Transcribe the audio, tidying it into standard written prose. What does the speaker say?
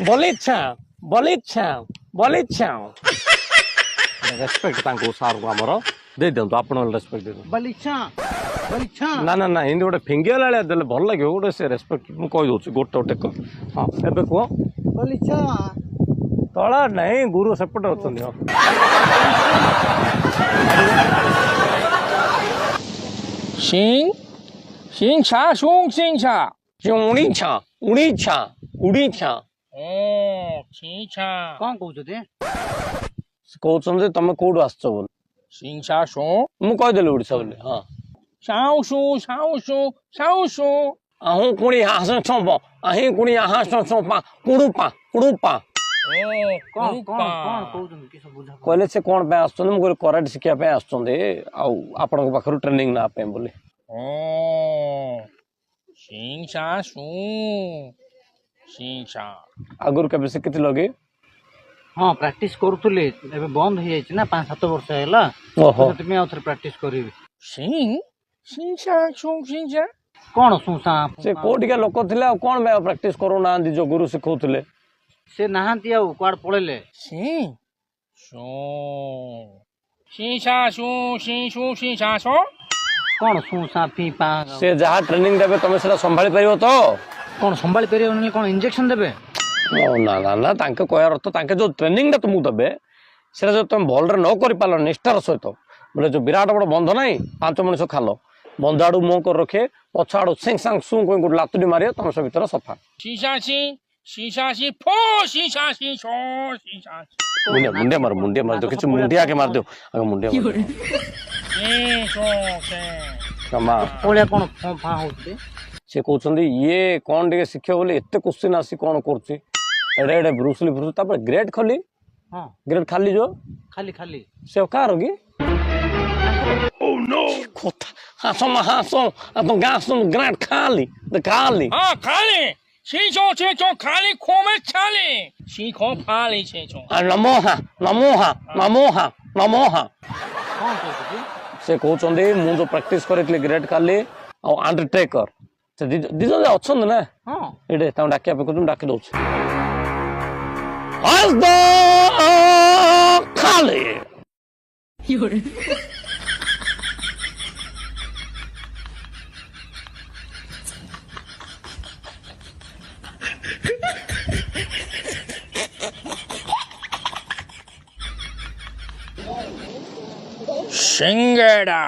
बोलिच्छा बोलिच्छा बोलिच्छा respect तांको सार को हमरो दे दियंतु आपण रेस्पेक्ट दे बलिच्छा बलिच्छा ना ना ना हिंदी गोटे फिंगिया लालिया देले भल लागियो गोटे से रेस्पेक्ट मु कहि दोछु गोटे गोटे को हां एबे को बलिच्छा तळा नहीं गुरु सेपट अछंदी हो सिंह सिंह छा सुंग सिंह छा उड़ी छा उड़ी छा उड़ी छा ओ सिंह छा कौन कहू ते कहउछन जे तमे कोडु आछो बोल सिंह छा सो मु कहि देले ओडिसा बोले हां साउ सु आहु कुणी हास छंप अही कुणी हास छंपा कुडुपा कुडुपा कौन कौन कौन कहू कि सब बुझा कहले से कोन पे आछन मु कराटे शिखिया पे आछन दे आ आपण को पाखरु ट्रेनिंग ना पे बोले ओ सिंह छा सु सिंह छा आगुर के बेसे किति लगे हां प्रैक्टिस करथुले एबे बंद हो जाय ना 5-7 वर्ष हैला ओहो तो मैं आउथर प्रैक्टिस करिवि सिंह सिंह छा सुंग सिंह छा कौन सुसा से कोटिका लोक थिले आ कोन बे प्रैक्टिस करू ना दी जो गुरु सिखौथिले से नहांती आ क्वाड पळेले सिंह सो सिंह छा सु सिंह छा सो कौन सुसा फी पा से जहा ट्रेनिंग देबे तमे सेला संभाली परियो तो कौन संभाली परियो कौन इंजेक्शन देबे ना ना ना तांके कहर अर्थ तांके जो ट्रेनिंग तुमको देबे से जो तुम भल न कर पाल निष्ठार सहित बोले जो विराट बड़ बंध ना 5 मनुष्य खाल बंध आड़ू मुह कर रखे पछ आड़ू सिंग सांग सुं गोटे लातुडी मारे तुम सब भर सफा मुंडिया मार दो किछ मुंडिया के मार दो आगे मुंडिया क्षमा ओलिया कौन फा होते से कहते ये कौन टे शिक्षा बोले एत क्वेश्चन आसी कौन कर एडे एडे ब्रुसली ब्रुस तापर ग्रेड खाली हां ग्रेड खाली जो खाली खाली से कार होगी ओह नो कोथा हासो अब गासो ग्रेड खाली द खाली हां खाली सीचो चेचो खाली खोमे छाली सीखो फाली चेचो नमोहा नमोहा नमोहा नमोहा कौन कहते से कहते मु जो प्रैक्टिस करे ग्रेड खाली आ अंडरटेकर से दिज अच्छा ना हां एडे ता डाकिया पे तुम डाकी दउछ आज दो खाली सिंगेड़ा